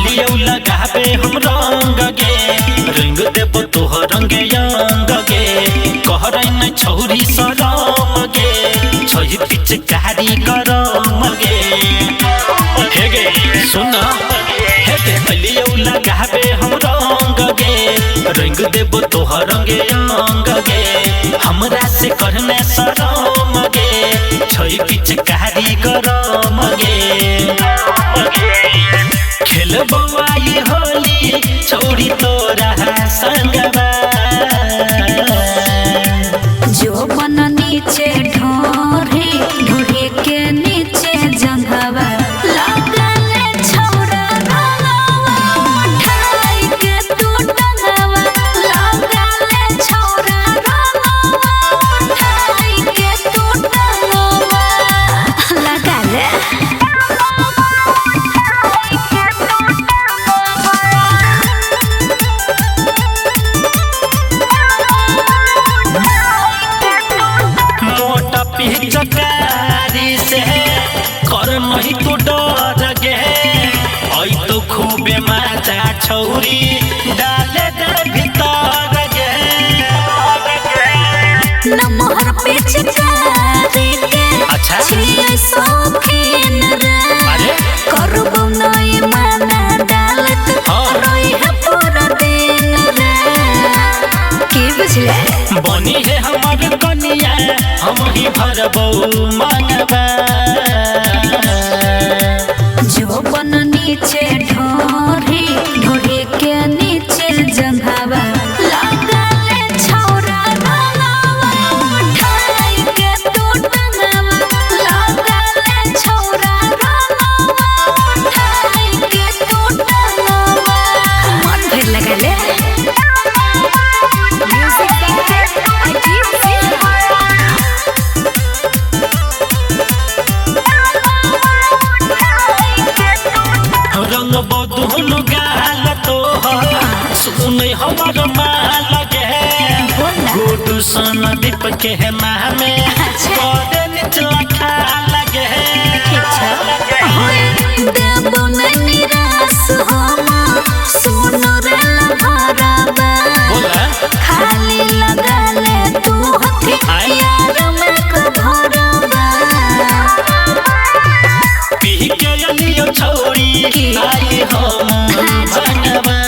हम रंग गे रंग देव तोहर रंगे अंग गे कहरै न छौरी सरम गे छहि पिचकारी गरम गे हे गे सुन हे गे अलियौ लगाबे हम रंग गे रंग देव तोहर रंगे अंग गे हमरा से करने शरम गे छहि पिचकारी गरम गे खेलबो आई होली छोड़ी तोरा संगवा जो बन नीचे ढोरे ढोरे के नीचे जंघवा लगले छौरा रंगवा उठाई के तू टंगवा लगले छौरा रंगवा उठाई के तू टंगवा लगले पिचकारी से कर नहीं तो डर गे आई तो खूबे मजा छौरी डाले दे भीतर गे नमहर पिचकारी के अच्छा छियै शौकीन रे अरे करबो नहीं मना डालत रोई है पूरा दिन रे की बुझले बनी है हमार कनिया हम ही भरबो मांगबा जो बन नीचे ढोरी ढोरी के नीचे जंघवा लगले छौरा रंगवा उठाई के तू टंगवा लगले छौरा रंगवा उठाई के तू टंगवा मन भर लगले रंग बदुल गाल तोहर सुन हमर माल गे गुडू सन दीप के मामे करे निचला खाल गे देबो नहीं निराश हम सुन रे भराबा खाली लगले तू हथियार में कधरबा पी के लियो छोड़ी आई हम भगवा